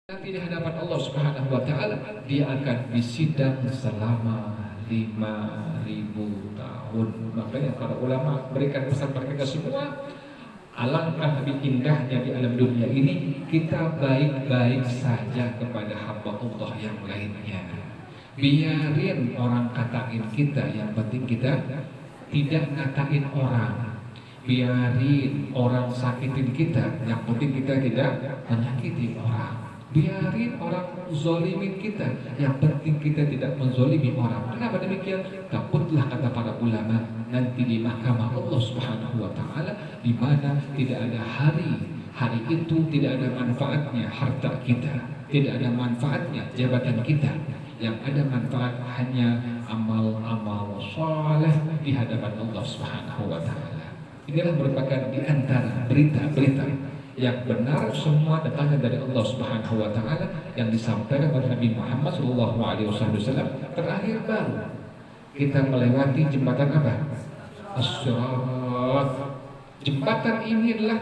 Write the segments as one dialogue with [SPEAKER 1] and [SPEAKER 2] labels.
[SPEAKER 1] Nanti di hadapan Allah Subhanahu wa taala dia akan disidang selama 5.000 tahun. Makanya para ulama berikan pesan kepada kita semua, alangkah lebih indahnya di alam dunia ini kita baik-baik saja kepada hamba Allah yang lainnya. Biarin orang katain kita, yang penting kita tidak ngatain orang. Biarin orang sakitin kita, yang penting kita tidak menyakiti orang. Biarin orang zolimin kita, yang penting kita tidak menzolimi orang. Kenapa demikian? Takutlah, kata para ulama, nanti di mahkamah Allah Subhanahu wa taala, di mana tidak ada hari itu tidak ada manfaatnya harta kita, tidak ada manfaatnya jabatan kita. Yang ada manfaat hanya amal-amal saleh di hadapan Allah Subhanahu wa taala. Inilah merupakan di antara berita-berita yang benar, semua datangnya dari Allah Subhanahu wa taala yang disampaikan oleh Nabi Muhammad sallallahu alaihi wasallam. Terakhir baru kita melewati jembatan apa? As-Sirat. Jembatan ini adalah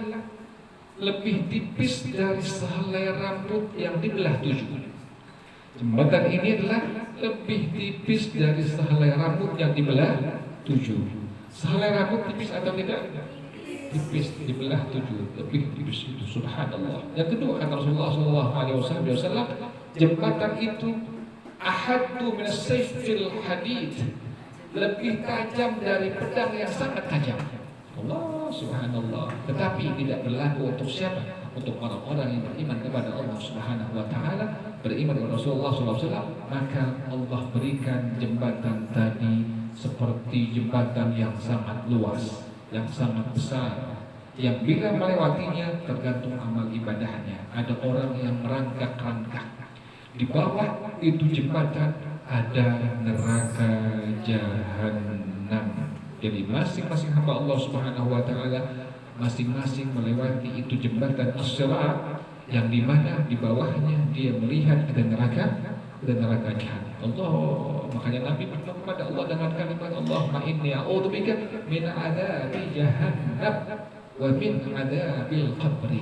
[SPEAKER 1] lebih tipis dari sehelai rambut yang dibelah 7. Jembatan ini adalah lebih tipis dari sehelai rambut yang dibelah 7. Sehelai rambut tipis atau tidak? Tipis, dibelah 7, lebih tipis itu, subhanallah. Yang kedua, kata Rasulullah SAW, jembatan itu ahaddu min as-sayf fil hadid, lebih tajam dari pedang yang sangat tajam. Allah subhanallah. Tetapi tidak berlaku untuk siapa? Untuk orang-orang yang beriman kepada Allah Subhanahu wa taala, beriman kepada Rasulullah SAW, maka Allah berikan jembatan tadi seperti jembatan yang sangat luas, yang sangat besar, yang bila melewatinya tergantung amal ibadahnya. Ada orang yang merangkak-rangkak, di bawah itu jembatan ada neraka jahanam. Jadi masing-masing hamba Allah Subhanahu wa taala masing-masing melewati itu jembatan As-Sirat, yang dimana di bawahnya dia melihat ada neraka jahanam. Allah, makanya Nabi berdoa kepada Allah dengan kalimat Allahumma inni a'udzubika min adzabi jahannam wa min adzabil qabri.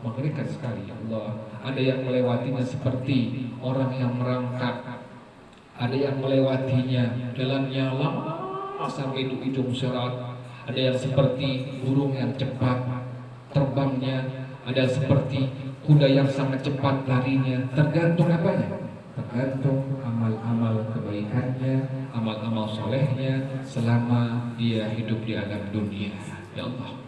[SPEAKER 1] Mengerikan sekali, ya Allah. Ada yang melewatinya seperti orang yang merangkak, ada yang melewatinya jalannya lama sampai itu ujung sirat, ada yang seperti burung yang cepat terbangnya, ada yang seperti kuda yang sangat cepat larinya. Tergantung apanya? Tergantung amal-amal kebaikannya, amal-amal solehnya selama dia hidup di alam dunia. Ya Allah,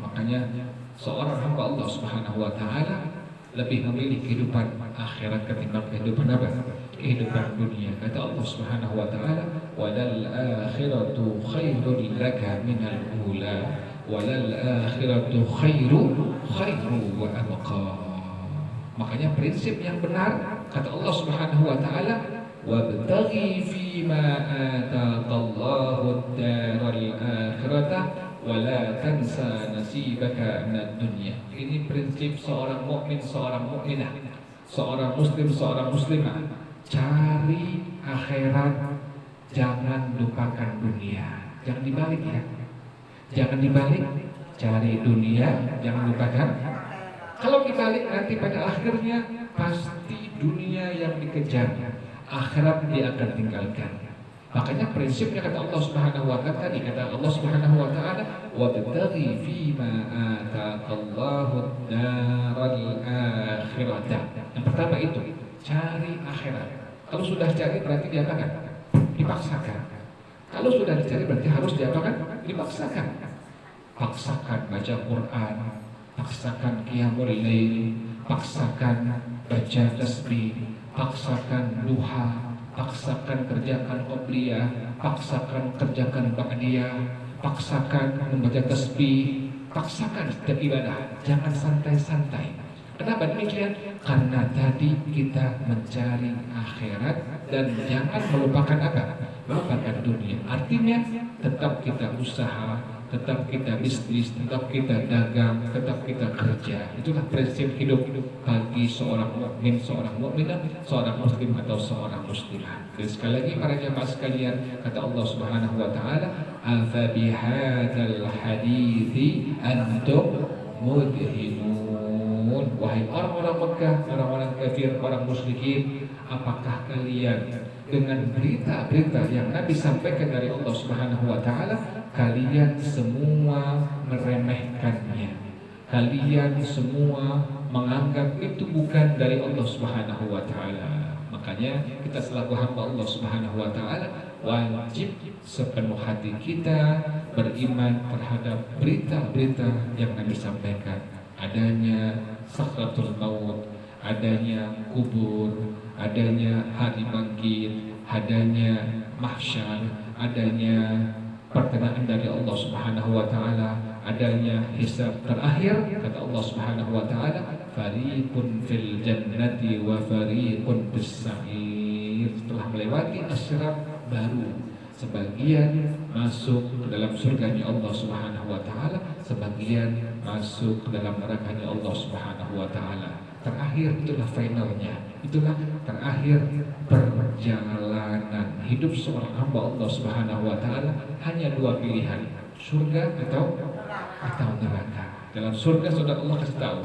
[SPEAKER 1] makanya seorang hamba Allah Subhanahu wa taala lebih memilih kehidupan akhirat ketimbang kehidupan apa? Kehidupan dunia. Kata Allah Subhanahu wa taala, "Walal akhiratu khairul laka minal ula, walal akhiratu khairu wa abqa." Makanya prinsip yang benar, kata Allah Subhanahu wa taala, "Wabtaghi fima ataqallahu ad-daral akhirata wa la tansa nasibaka minad dunya." Ini prinsip seorang mukmin, seorang mukminah, seorang muslim, seorang muslimah. Cari akhirat, jangan lupakan dunia. Jangan dibalik ya. Jangan dibalik, cari dunia, jangan lupakan. Kalau dibalik nanti pada akhirnya pasti dunia yang dikejar, akhirat dia akan tinggalkan. Makanya prinsipnya kata Allah Subhanahu wa taala tadi, kata Allah Subhanahu wa taala, "Wabtaghi fima ataqallahu ad-daral akhirata." Yang pertama itu, cari akhirat. Kalau sudah cari berarti diapakan? Dipaksakan. Kalau sudah dicari berarti harus diapakan? Dipaksakan. Paksakan baca Quran, paksakan qiyamul lail, paksakan baca tasbih, paksakan duha, paksakan kerjakan qobliyah, paksakan kerjakan ba'diyah, paksakan membaca tasbih, paksakan setiap ibadah. Jangan santai-santai. Kenapa demikian? Karena tadi kita mencari akhirat dan jangan melupakan apa? Melupakan dunia. Artinya tetap kita usaha, tetap kita bisnis, tetap kita dagang, tetap kita kerja. Itulah prinsip hidup bagi seorang mukmin, seorang mukminah, seorang muslim atau seorang muslimah. Dan sekali lagi para jamaah sekalian, kata Allah Subhanahu wa taala, "Afa bihadzal hadithi antum mudhinun." Namun wahai orang-orang Mekah, orang-orang kafir, orang musyrikin, apakah kalian dengan berita-berita yang Nabi sampaikan dari Allah Subhanahu wa taala, kalian semua meremehkannya? Kalian semua menganggap itu bukan dari Allah Subhanahu wa taala. Makanya kita selaku hamba Allah Subhanahu wa taala wajib sepenuh hati kita beriman terhadap berita-berita yang Nabi sampaikan. Adanya sakratul maut, adanya kubur, adanya hari bangkit, adanya mahsyar, adanya pertanyaan dari Allah Subhanahu wa taala, adanya hisab terakhir. Kata Allah Subhanahu wa taala, fariqun fil jannati wa fariqun fis sa'ir. Setelah melewati asyirat baru sebagian masuk ke dalam surganya Allah Subhanahu wa taala, sebagian masuk ke dalam nerakanya Allah Subhanahu wa taala. Terakhir itulah finalnya, itulah terakhir perjalanan hidup seorang hamba Allah Subhanahu wa taala. Hanya dua pilihan, surga atau neraka. Dalam surga sudah Allah kasih tahu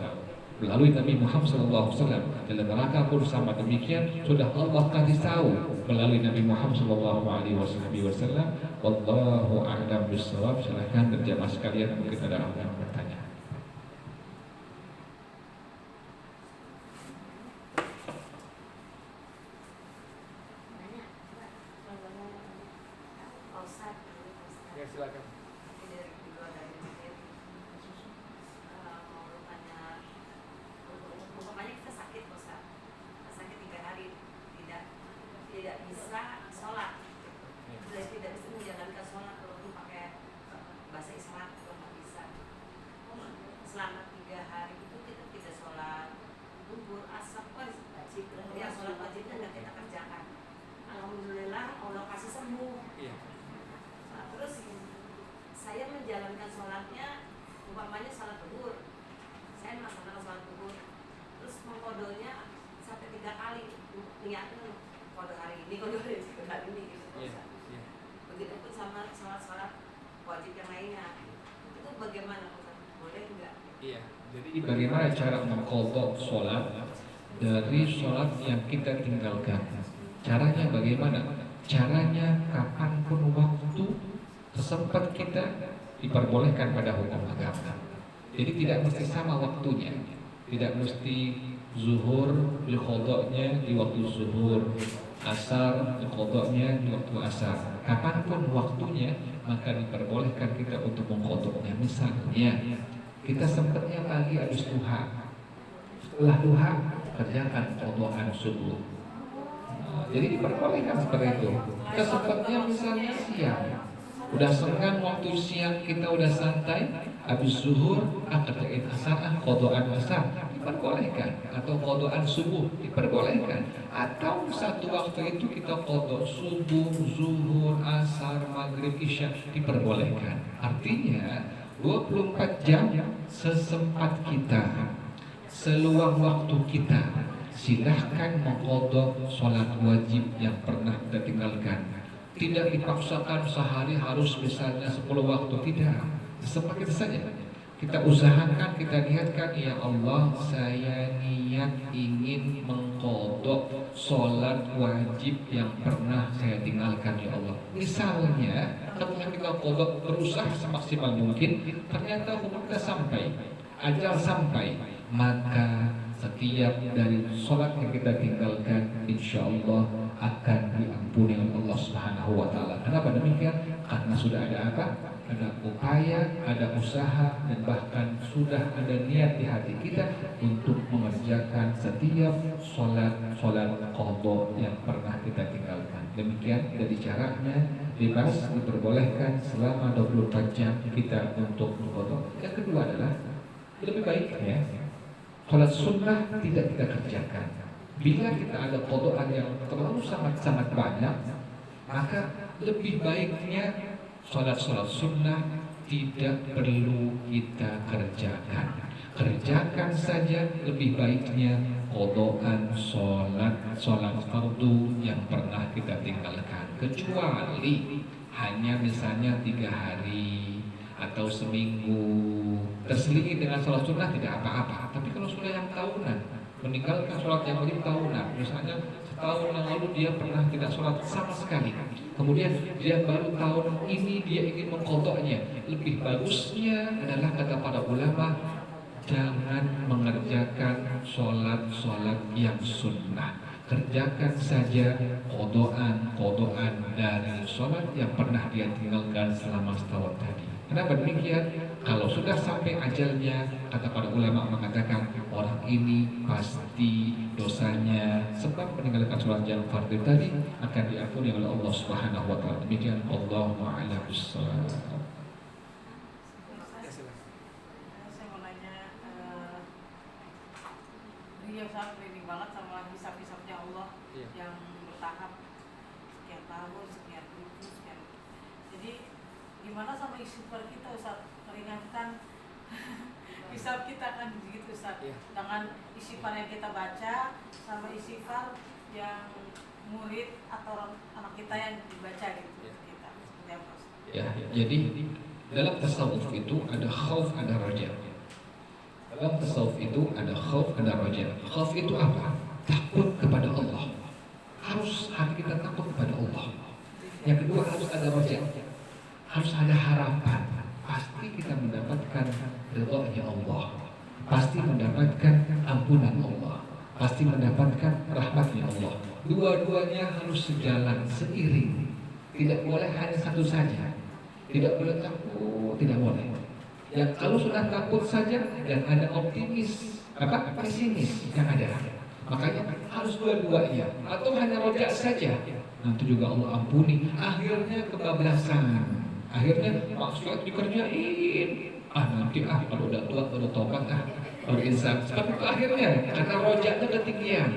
[SPEAKER 1] melalui Nabi Muhammad SAW. Dalam neraka pun sama demikian, sudah Allah kasih tahu melalui Nabi Muhammad SAW. Wallahu a'lam bishawab. Silahkan berjamaah sekalian, mungkin ada yang bertanya. Ya, silakan.
[SPEAKER 2] Tidak bisa sholat, tidak bisa menjalankan sholat walaupun pakai bahasa Islam, kalau nggak bisa. Selama 3 hari itu kita tidak sholat duhur, asar, wajib. Ya, sholat wajibnya nggak kita kerjakan. Alhamdulillah Allah kasih sembuh. Nah, terus saya menjalankan sholatnya, umpamanya sholat duhur, saya melaksanakan sholat duhur, terus mengkodonya sampai 3 kali, niatnya kode hari ini, kode hari ini gitu. Begitupun sama sholat-sholat wajib yang lainnya. Itu bagaimana Ustaz? Boleh enggak?
[SPEAKER 1] Iya. Jadi bagaimana cara mengqadha sholat dari sholat yang kita tinggalkan? Caranya bagaimana? Caranya kapanpun waktu sesempat kita diperbolehkan pada hukum agama. Jadi tidak mesti sama waktunya. Tidak mesti zuhur diqadhanya di waktu zuhur, asar diqadhanya di waktu asar. Kapanpun waktunya maka diperbolehkan kita untuk mengqadhanya. Misalnya kita sempatnya pagi habis duha, setelah duha kerjakan qadhaan subuh. Jadi diperbolehkan seperti itu. Kita sempatnya misalnya siang, udah senggang waktu siang, kita udah santai, habis zuhur kerjain asar, qadhaan asar diperbolehkan, atau qadhaan subuh diperbolehkan, atau satu waktu itu kita qadha subuh, zuhur, asar, maghrib, isya diperbolehkan. Artinya 24 jam sesempat kita, seluang waktu kita, silahkan mengqadha sholat wajib yang pernah kita tinggalkan. Tidak dipaksakan sehari harus misalnya 10 waktu, tidak. Semakin saja kita usahakan, kita niatkan, ya Allah saya niat ingin mengqadha sholat wajib yang pernah saya tinggalkan ya Allah. Misalnya ketika kita qadha berusaha semaksimal mungkin, ternyata kita sampai, ajal sampai, maka setiap dari sholat yang kita tinggalkan insya Allah akan diampuni oleh Allah Subhanahu wa taala. Kenapa demikian? Karena sudah ada apa? Ada upaya, ada usaha, dan bahkan sudah ada niat di hati kita untuk mengerjakan setiap sholat qadha yang pernah kita tinggalkan. Demikian dari caranya, bebas diperbolehkan selama 24 jam kita untuk qadha. Yang kedua adalah lebih baiknya sholat sunnah tidak kita kerjakan. Bila kita ada qadhaan yang terlalu sangat banyak, maka lebih baiknya sholat sunnah tidak perlu kita kerjakan. Kerjakan saja lebih baiknya qadhaan sholat fardu yang pernah kita tinggalkan. Kecuali hanya misalnya 3 hari atau seminggu terselingi dengan sholat sunnah tidak apa-apa. Tapi kalau sudah yang tahunan, meninggalkan sholat yang wajib tahunan, misalnya setahun yang lalu dia pernah tidak sholat sama sekali, kemudian dia baru tahun ini dia ingin mengkodoknya, lebih bagusnya adalah kata para ulama, jangan mengerjakan sholat-sholat yang sunnah. Kerjakan saja kodoan dari sholat yang pernah dia tinggalkan selama setahun tadi. Kenapa demikian? Kalau sudah sampai ajalnya, kata para ulama mengatakan orang ini pasti dosanya sebab meninggalkan sholat yang fardu tadi akan diampuni oleh Allah Subhanahu wa taala. Demikian, Allahu a'lam bishawab.
[SPEAKER 3] Saya mau nanya, beliau sangat merinding banget sama hisab-hisabnya Allah yang bertahap sekian tahun, sekian ribu, sekian. Jadi gimana sama istighfar kita, Ustaz, meringankan hisab kita kan begitu, Ustaz, dengan istighfar yang kita baca sama istighfar yang murid atau anak kita yang dibaca gitu kita. Seperti apa, Ustaz?
[SPEAKER 1] Ya, jadi dalam tasawuf itu ada khauf, ada raja. Dalam tasawuf itu ada khauf, ada raja. Khauf itu apa? Takut kepada Allah. Harus hati kita takut kepada Allah. Yang kedua harus ada raja. Harus ada harapan. Pasti kita mendapatkan ridha Allah. Pasti mendapatkan ampunan Allah. Pasti mendapatkan rahmatnya Allah. Dua-duanya harus sejalan, seiring. Tidak boleh hanya satu saja. Tidak boleh takut, tidak boleh. Yang kalau sudah takut saja dan ada optimis, pesimis yang ada. Makanya harus dua-duanya. Atau hanya rojak saja, nanti juga Allah ampuni. Akhirnya kebablasan. Akhirnya maksudnya dikerjain. Nanti kalau udah tua, udah tobat baru insan. Tapi akhirnya karena rojaknya ketinggian.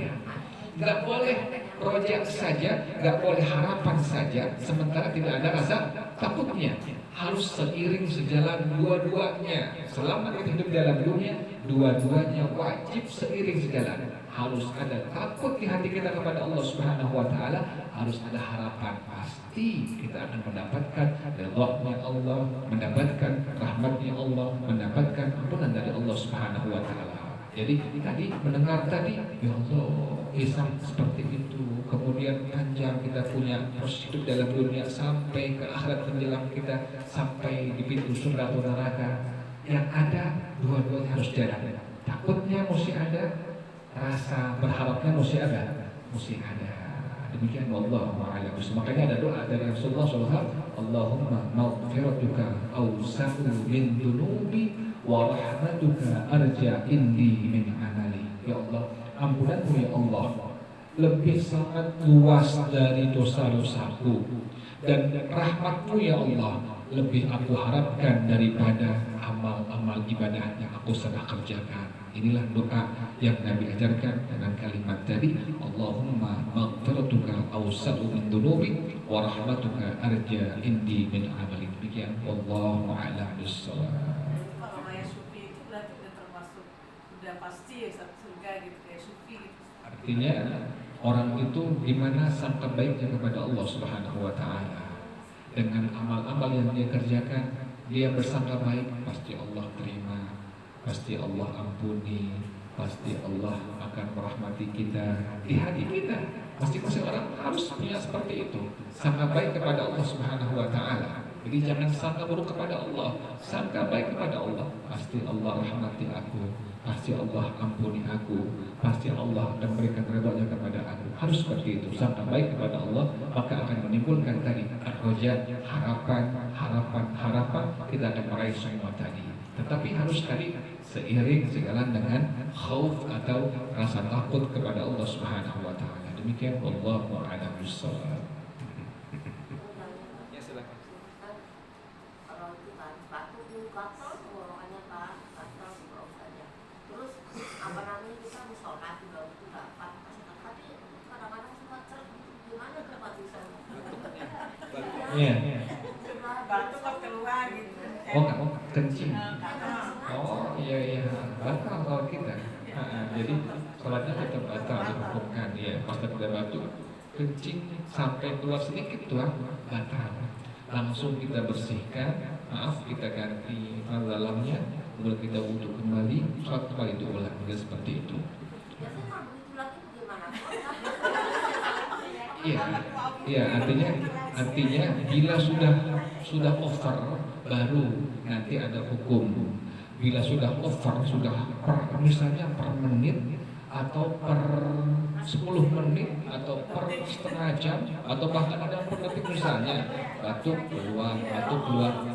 [SPEAKER 1] Nggak boleh rojak saja, nggak boleh harapan saja, sementara tidak ada rasa takutnya. Harus seiring sejalan dua-duanya. Selama kita hidup dalam dunia, dua-duanya wajib seiring sejalan. Harus ada takut di hati kita kepada Allah Subhanahu wa taala, harus ada harapan. Pasti kita akan mendapatkan ridha-Nya Allah, mendapatkan rahmatnya Allah, mendapatkan ampunan dari Allah Subhanahu wa taala. Jadi tadi mendengar tadi, ya Allah, hisab seperti itu. Kemudian panjang kita punya proses hidup dalam dunia sampai ke akhirat menjelang kita sampai di pintu surga atau neraka. Yang ada dua-duanya harus jalan. Takutnya mesti ada, rasa berharapnya mesti ada. Demikian wallahu a'lam. Makanya ada doa dari Rasulullah SAW, Allahumma maghfiratuka awsa'u min dunubi wa rahmatuka arja indi min amali. Ya Allah, ampunanmu ya Allah lebih sangat luas dari dosa-dosaku, dan rahmatmu ya Allah lebih aku harapkan daripada amal-amal ibadah yang aku sedang kerjakan. Inilah doa yang Nabi ajarkan dengan kalimat tadi, Allahumma maghfiratuka awsa'u min dunubi wa rahmatuka arja indi min amali. Demikian wallahu a'lam bishawab.
[SPEAKER 3] Kalau kayak sufi itu berarti udah termasuk, udah pasti ya surga gitu, kayak sufi gitu.
[SPEAKER 1] Artinya orang itu gimana sangka baiknya kepada Allah Subhanahu wa taala. Dengan amal-amal yang dia kerjakan, dia bersangka baik, pasti Allah terima, pasti Allah ampuni, pasti Allah akan merahmati kita di hati kita. Masing-masing orang harus punya seperti itu, sangka baik kepada Allah Subhanahu wa taala. Jadi jangan sangka buruk kepada Allah, sangka baik kepada Allah. Pasti Allah rahmati aku, pasti Allah ampuni aku, pasti Allah akan berikan ridha-Nya kepada aku. Harus seperti itu, sangka baik kepada Allah, maka akan menimbulkan tadi ar-raja, harapan, kita akan meraih semua tadi. Tetapi harus tadi seiring sejalan dengan khauf atau rasa takut kepada Allah Subhanahu wa taala. Demikian wallahu a'lam bishawab.
[SPEAKER 4] Ya silakan.
[SPEAKER 2] Kalau itu kan batu gatal tenggorokannya kan gatal tenggorokannya. Terus apa namanya kita sholat juga itu dapat, tapi kadang-kadang suka ceret. Gimana dapat bisa?
[SPEAKER 1] Iya.
[SPEAKER 3] Batu kok keluar gitu.
[SPEAKER 1] Oh, kencing.
[SPEAKER 3] Karena
[SPEAKER 1] Oh iya, batal kalau kita. Jadi sholatnya tetap batal dihukumkan. Ya, pas ada batu kencing sampai keluar sedikit tuh batal. Langsung kita bersihkan, maaf kita ganti dalamnya, kemudian kita wudhu kembali, sholat kembali diulang, seperti itu.
[SPEAKER 2] Biasanya kalau begitu lagi bagaimana?
[SPEAKER 1] Iya, iya, artinya bila sudah over baru nanti ada hukum. Bila sudah over, sudah misalnya per menit atau per 10 menit atau per setengah jam atau bahkan ada per detik misalnya batuk keluar,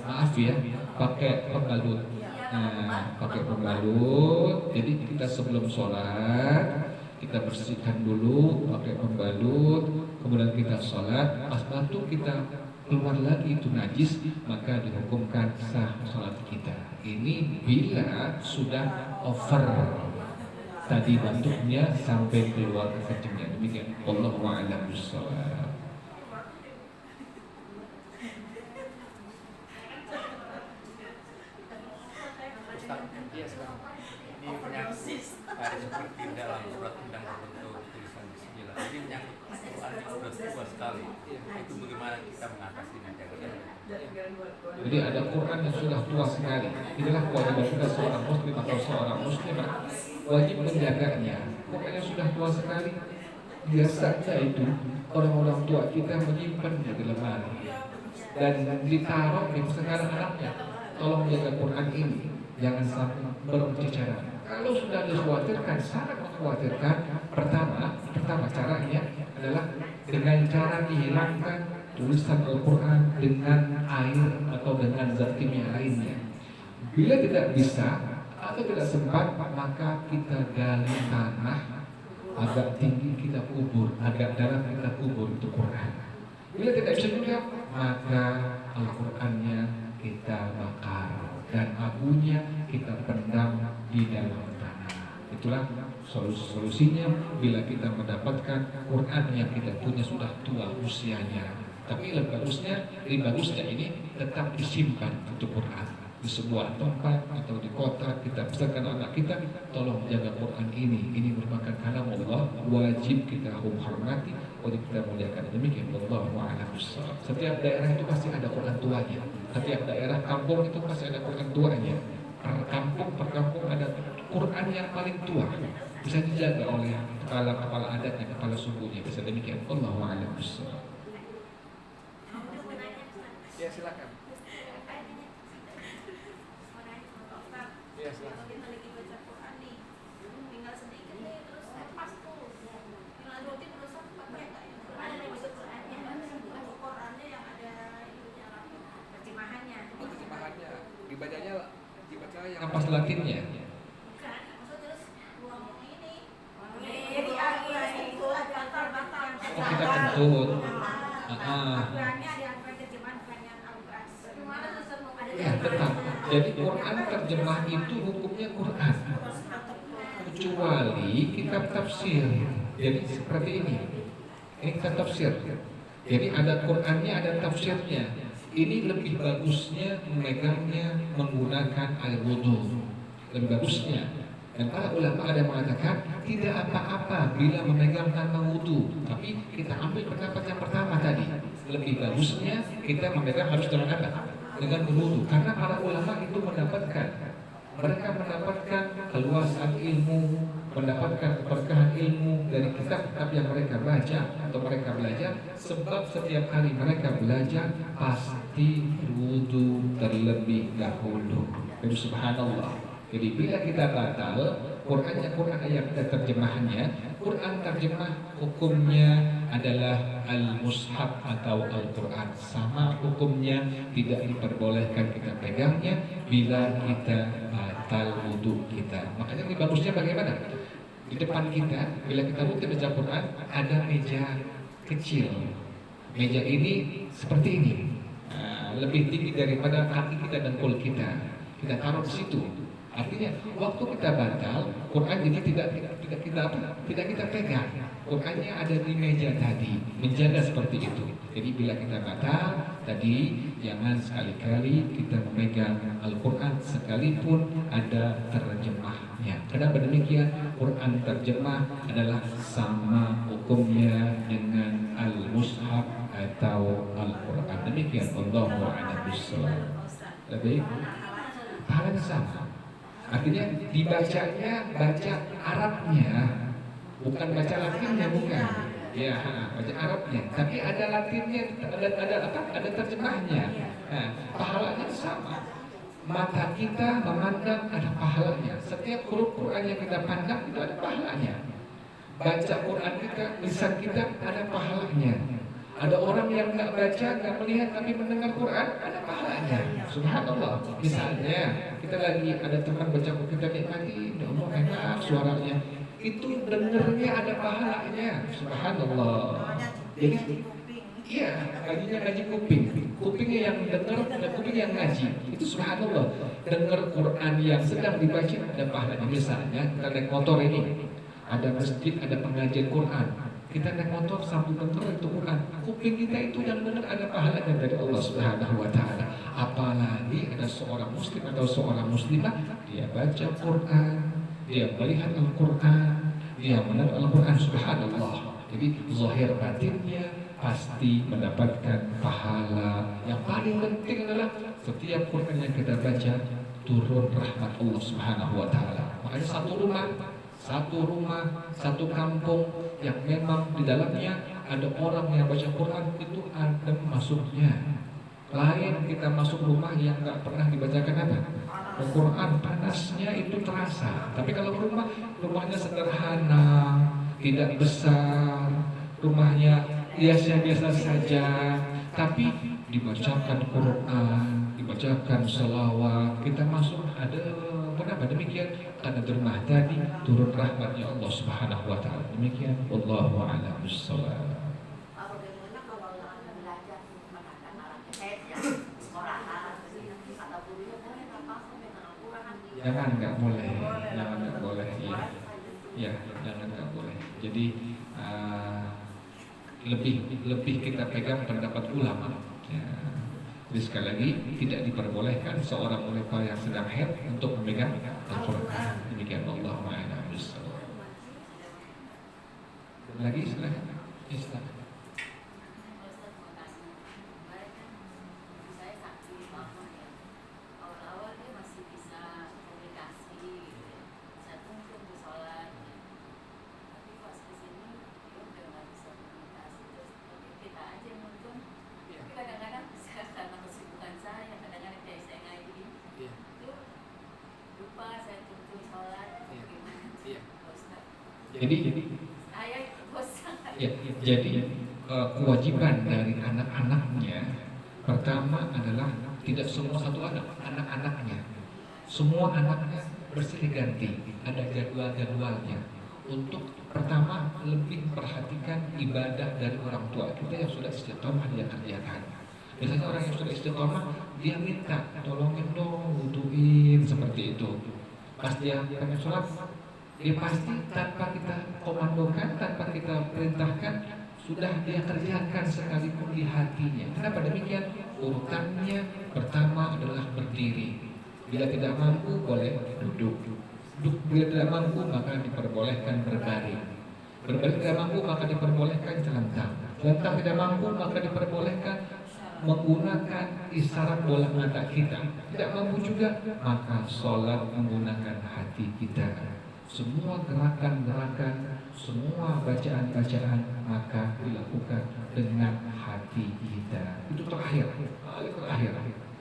[SPEAKER 1] maaf ya, pakai pembalut. Nah, pakai pembalut. Jadi kita sebelum sholat kita bersihkan dulu pakai pembalut, kemudian kita sholat. Pas batuk kita keluar lagi itu najis, maka dihukumkan sah sholat kita. Ini bila sudah over tadi batuknya sampai keluar kencingnya. Demikian. Wallahu a'lam bishawab.
[SPEAKER 4] Ini menyangkut seperti dalam surat undang berbentuk tulisan bismillah. Ini menyangkut Quran yang sudah tua sekali. Itu bagaimana kita mengatasinya?
[SPEAKER 1] Jadi ada Quran yang sudah tua sekali. Inilah kewajiban kita seorang muslim atau seorang muslimah, wajib menjaganya. Quran yang sudah tua sekali, biasanya itu orang-orang tua kita menyimpannya di lemari dan ditaruh di sekarang anaknya. Tolong jaga Quran ini, jangan sampai berbicara. Kalau sudah dikhawatirkan, sangat mengkhawatirkan. Pertama caranya adalah dengan cara dihilangkan tulisan Al-Quran dengan air atau dengan zat kimia lainnya. Bila tidak bisa atau tidak sempat, maka kita gali tanah agak tinggi, kita kubur, agak dalam kita kubur itu Quran. Bila tidak bisa juga, maka Al-Qurannya kita bakar dan abunya kita pendam di dalam tanah. Itulah solusinya bila kita mendapatkan Quran yang kita punya sudah tua usianya. Tapi lebih bagusnya ini tetap disimpan untuk Quran di sebuah tempat atau di kota. Kita pesankan anak kita, tolong jaga Quran ini. Ini merupakan kalam Allah, wajib kita hormati, wajib kita muliakan. Demikian. Wallahu a'lam bishawab. Setiap daerah itu pasti ada Quran tuanya. Setiap daerah kampung itu pasti ada Quran tuanya. Per kampung ada Quran yang paling tua, bisa dijaga oleh kepala adatnya, kepala sukunya. Bisa demikian. Wallahu a'lam bishawab.
[SPEAKER 5] Ya silakan. Ya silakan.
[SPEAKER 2] Kita lagi baca Quran nih, tinggal sedikit nih, terus lepas tuh. Tinggal rutin terus pakai nggak ya? Ada yang bisa Qurannya, Qurannya yang ada itunya lah, terjemahannya.
[SPEAKER 5] Terjemahannya dibaca yang
[SPEAKER 1] Pas Latinnya.
[SPEAKER 2] Bukan, maksud terus buang ini.
[SPEAKER 3] Jadi itu batal.
[SPEAKER 1] Oh, kita kentut.
[SPEAKER 3] Al-Qurannya ada yang terjemahan bukan yang Al-Quran.
[SPEAKER 2] Gimana Ustaz mau ada
[SPEAKER 1] Ya tetap. Jadi Quran terjemah itu hukumnya Quran, kecuali kitab tafsir. Jadi seperti ini. Ini kitab tafsir. Jadi ada Qurannya, ada tafsirnya. Ini lebih bagusnya memegangnya menggunakan air wudhu. Lebih bagusnya. Dan para ulama ada mengatakan tidak apa-apa bila memegang tanpa wudhu. Tapi kita ambil pendapat yang pertama tadi. Lebih bagusnya kita memegang harus dengan apa? Dengan berwudhu. Karena para ulama itu mereka mendapatkan keluasan ilmu, mendapatkan keberkahan ilmu dari kitab-kitab yang mereka baca atau mereka belajar. Sebab setiap hari mereka belajar pasti berwudhu terlebih dahulu. Jadi subhanallah. Jadi bila kita batal Quran ayat terjemahannya, Quran terjemah hukumnya adalah al-mushaf atau Al-Quran. Sama hukumnya, tidak diperbolehkan kita pegangnya bila kita batal wudhu kita. Makanya lebih bagusnya bagaimana? Di depan kita, bila kita rutin baca Quran, ada meja kecil. Meja ini seperti ini, lebih tinggi daripada kaki kita dan kul kita. Kita taruh di situ. Artinya waktu kita batal, Quran ini tidak kita pegang. Qurannya ada di meja tadi, menjaga seperti itu. Jadi bila kita batal tadi, jangan sekali-kali kita memegang Al-Quran sekalipun ada terjemahnya. Kenapa demikian? Quran terjemah adalah sama hukumnya dengan Al-Mushaf atau Al-Quran. Demikian. Allahu a'lam bishawab. Lebih pahalanya sama. Artinya dibacanya baca Arabnya, bukan baca Latinnya, bukan. Ya, baca Arabnya. Tapi ada Latinnya, ada apa? Ada terjemahnya. Nah, pahalanya sama. Mata kita memandang ada pahalanya. Setiap huruf Quran yang kita pandang itu ada pahalanya. Baca Quran kita, lisan kita ada pahalanya. Ada orang yang nggak baca, nggak melihat tapi mendengar Quran, ada pahalanya. Subhanallah. Misalnya kita lagi ada teman baca buku kita nikmati, ya Allah enak suaranya. Itu dengernya ada pahalanya. Subhanallah. Jadi iya, gajinya gaji kuping. Kupingnya yang dengar dan kuping yang ngaji. Itu subhanallah. Dengar Quran yang sedang dibaca ada pahalanya. Misalnya kita naik motor ini, ada masjid, ada pengajian Quran. Kita naik motor sambil dengar itu Quran. Kuping kita itu yang dengar ada pahalanya dari Allah Subhanahu wa taala. Apalagi ada seorang muslim atau seorang muslimah dia baca Quran, dia melihat Al-Quran, dia mendengar Al-Quran, subhanallah. Jadi zahir batinnya pasti mendapatkan pahala. Yang paling penting adalah setiap Quran yang kita baca turun rahmat Allah Subhanahu wa taala. Makanya satu rumah, satu kampung yang memang di dalamnya ada orang yang baca Quran itu ada masuknya. Lain kita masuk rumah yang nggak pernah dibacakan apa? Al-Quran, panasnya itu terasa. Tapi kalau rumahnya sederhana, tidak besar, rumahnya biasa-biasa saja, tapi dibacakan Quran, dibacakan selawat, kita masuk ada kenapa demikian? Karena di rumah tadi turun rahmatnya Allah Subhanahu wa taala. Demikian wallahu a'lam bishawab.
[SPEAKER 2] Bagaimana kalau Anda belajar menggunakan alat efek ya, sekolahan, atau gurunya boleh nggak pasang dengan Al-Quran?
[SPEAKER 1] Jangan, nggak boleh, jangan, nggak boleh, ya, jangan, nggak boleh. Jadi lebih kita pegang pendapat ulama. Ya. Jadi sekali lagi tidak diperbolehkan seorang wanita yang sedang haid untuk memegang Al-Quran. Demikian Allah a'lam bishawab. Lagi silakan. Islam. Jadi kewajiban dari anak-anaknya pertama adalah tidak semua satu anak-anaknya, semua anaknya bersilih ganti, ada jadwal-jadwalnya. Untuk pertama lebih perhatikan ibadah dari orang tua kita yang sudah istiqomah dia kerjakan. Biasanya orang yang sudah istiqomah dia minta tolongin dong, butuhin seperti itu. Pas dia pengen sholat, dia pasti tanpa kita komandokan, tanpa kita perintahkan, sudah dia kerjakan sekalipun di hatinya. Kenapa demikian? Urutannya pertama adalah berdiri. Bila tidak mampu boleh duduk. Bila tidak mampu maka diperbolehkan berbaring. Berbaring tidak mampu maka diperbolehkan celentang. Celentang tidak mampu maka diperbolehkan menggunakan isyarat bola mata kita. Tidak mampu juga maka sholat menggunakan hati kita. Semua gerakan-gerakan, semua bacaan-bacaan maka dilakukan dengan hati kita. Itu terakhir.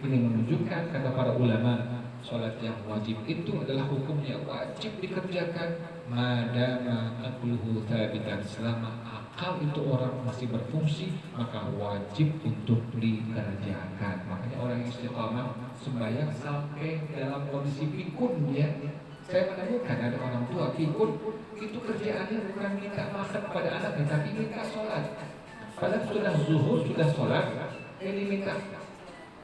[SPEAKER 1] Ini menunjukkan kata para ulama, sholat yang wajib itu adalah hukumnya wajib dikerjakan madama aqluhu thabitan, selama akal itu orang masih berfungsi maka wajib untuk dikerjakan. Makanya orang yang istiqamah sembahyang sampai dalam kondisi pikun ya. Saya menemukan ada orang tua pikun itu kerjaannya bukan minta makan kepada anaknya tapi minta sholat. Padahal sudah zuhur, sudah sholat, ini minta.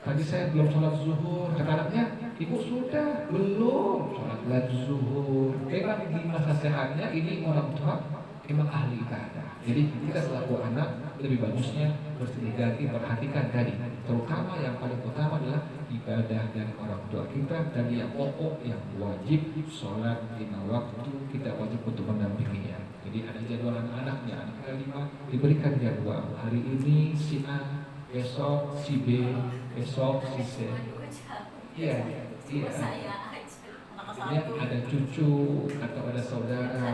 [SPEAKER 1] Tadi saya belum sholat zuhur, kata anaknya, ibu sudah belum sholat lagi zuhur. Memang di masa sehatnya ini orang tua memang ahli ibadah. Jadi kita selaku anak lebih bagusnya bersilih ganti perhatikan tadi. Terutama yang paling utama adalah ibadah dari orang tua kita, dan yang pokok yang wajib sholat 5 waktu kita wajib untuk mendampinginya. Jadi ada jadwal anak-anaknya, anak 5 diberikan jadwal. Hari ini si A, besok si B, besok si C. Iya,
[SPEAKER 2] Cuma
[SPEAKER 1] iya.
[SPEAKER 2] saya aja.
[SPEAKER 3] Anak
[SPEAKER 1] Ya,
[SPEAKER 3] satu.
[SPEAKER 1] ada cucu atau ada saudara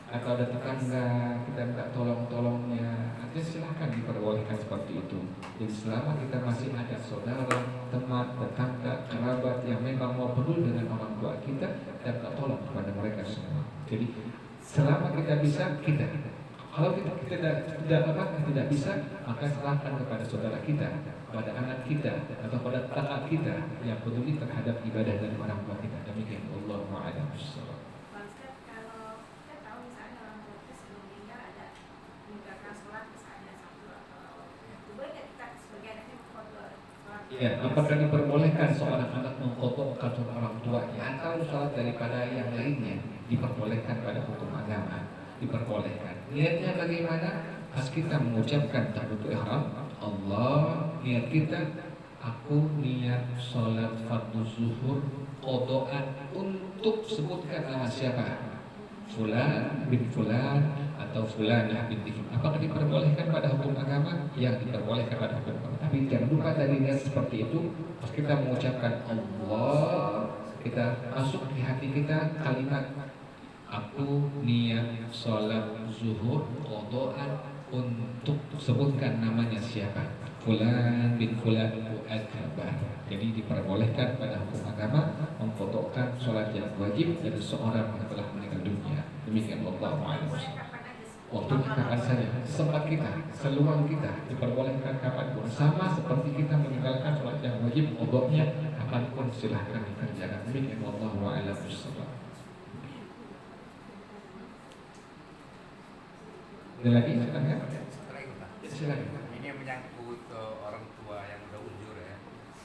[SPEAKER 1] atau ada tetangga kita minta tolongnya, artinya silahkan diperbolehkan seperti itu. Jadi selama kita masih ada saudara, teman, tetangga, kerabat yang memang mau peduli dengan orang tua kita, dan minta tolong kepada mereka semua. Jadi selama kita bisa, kita. Kalau kita tidak bisa, maka serahkan kepada saudara kita, pada anak kita, atau pada tetangga kita yang peduli terhadap ibadah dari orang tua kita. Demikian Allah a'lam bishawab.
[SPEAKER 6] Bang Ustaz, kalau kita tahu misalnya orang tua kita sebelum meninggal ada meninggalkan sholat misalnya satu atau boleh nggak kita sebagai anaknya foto sholat?
[SPEAKER 1] Ya, apakah diperbolehkan seorang anak mengkotorkan orang tuanya atau sholat daripada yang lainnya? Diperbolehkan pada hukum agama, diperbolehkan. Niatnya bagaimana? Pas kita mengucapkan takbiratul ihram, Allah, niat kita, aku niat sholat fardu zuhur qodaan untuk sebutkan nama siapa? Fulan bin Fulan atau Fulanah binti Fulan. Apakah diperbolehkan pada hukum agama? Yang diperbolehkan pada hukum agama. Tapi jangan lupa dari niat seperti itu, pas kita mengucapkan Allah, kita masuk di hati kita kalimat aku niat sholat zuhur qodaan untuk sebutkan namanya siapa, Fulan bin Fulan al-Kabar. Jadi diperbolehkan pada hukum agama mengkodokkan sholat yang wajib dari seorang yang telah meninggal dunia. Demikian Allah a'lam. Waktunya kapan saja, sempat kita, seluang kita, diperbolehkan kapanpun. Sama seperti kita meninggalkan sholat yang wajib, kodoknya kapanpun silahkan dikerjakan. Demikian Allah a'lam bishawab. Ada lagi silakan.
[SPEAKER 4] Terakhir, Pak.
[SPEAKER 1] Silakan.
[SPEAKER 4] Ini yang menyangkut orang tua yang udah unjur ya,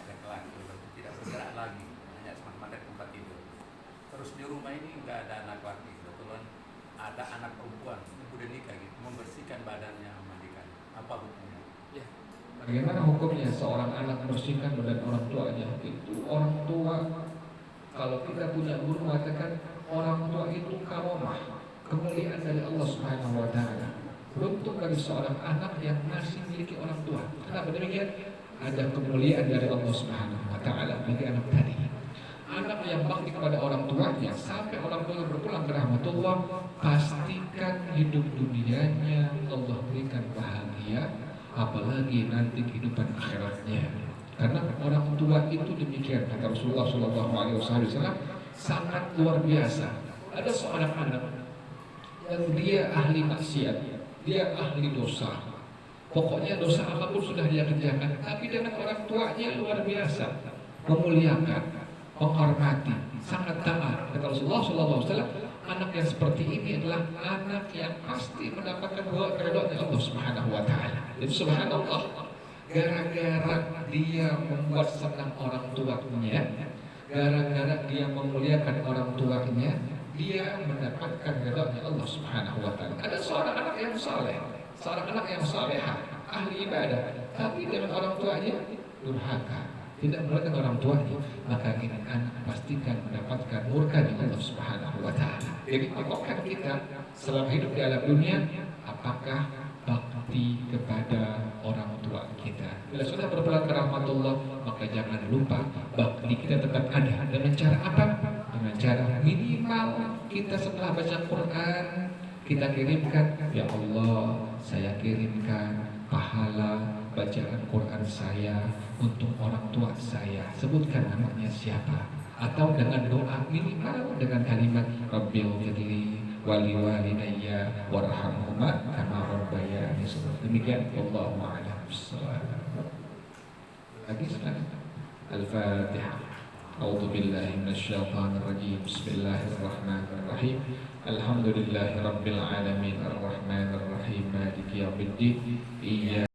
[SPEAKER 4] laki-laki udah tidak bergerak lagi, hanya semata tempat tidur. Terus di rumah ini nggak ada anak laki, kebetulan ada anak perempuan, ini udah nikah gitu, membersihkan badannya, memandikan. Apa hukumnya?
[SPEAKER 1] Ya. Bagaimana hukumnya seorang anak membersihkan badan orang tuanya? Itu orang tua, kalau kita punya guru mengatakan orang tua itu karomah, kemuliaan dari Allah Subhanahu wa taala. Beruntung bagi seorang anak yang masih memiliki orang tua. Kenapa demikian? Ada kemuliaan dari Allah Subhanahu wa taala bagi anak tadi. Anak yang bakti kepada orang tuanya sampai orang tuanya berpulang ke rahmatullah, pastikan hidup dunianya Allah berikan bahagia, apalagi nanti kehidupan akhiratnya. Karena orang tua itu demikian kata Rasulullah SAW, sangat luar biasa. Ada seorang anak yang dia ahli maksiat, dia ahli dosa. Pokoknya dosa apapun sudah dia kerjakan, tapi dengan orang tuanya luar biasa, memuliakan, menghormati, sangat taat. Kata Rasulullah SAW, anak yang seperti ini adalah anak yang pasti mendapatkan keridhaan Allah Subhanahu wa taala. Jadi subhanallah, gara-gara dia membuat senang orang tuanya, gara-gara dia memuliakan orang tuanya, dia mendapatkan keridhaan Allah Subhanahu wa taala. Ada seorang anak yang saleh, seorang anak yang salehah, ahli ibadah, tapi dengan orang tuanya durhaka, tidak memuliakan orang tuanya, maka ini anak pastikan mendapatkan murka dari Allah Subhanahu wa taala. Jadi apakah kita selama hidup di alam dunia, apakah bakti kepada orang tua kita? Bila sudah berpulang ke rahmatullah, maka jangan lupa bakti kita tetap ada. Dengan cara apa? Dengan cara minimal kita setelah baca Quran, kita kirimkan, ya Allah, saya kirimkan pahala bacaan Quran saya untuk orang tua saya. Sebutkan namanya siapa. Atau dengan doa minimal dengan kalimat Rabbighfirli wali walidayya warhamhuma kama rabbayani shaghira. Demikian wallahu a'lam bishawab. Lagi silakan. Al-Fatihah. A'udzu billahi minasyaitonir rajim. Bismillahirrahmanirrahim. Alhamdulillahirabbil alamin arrahmanirrahim maliki yaumiddin.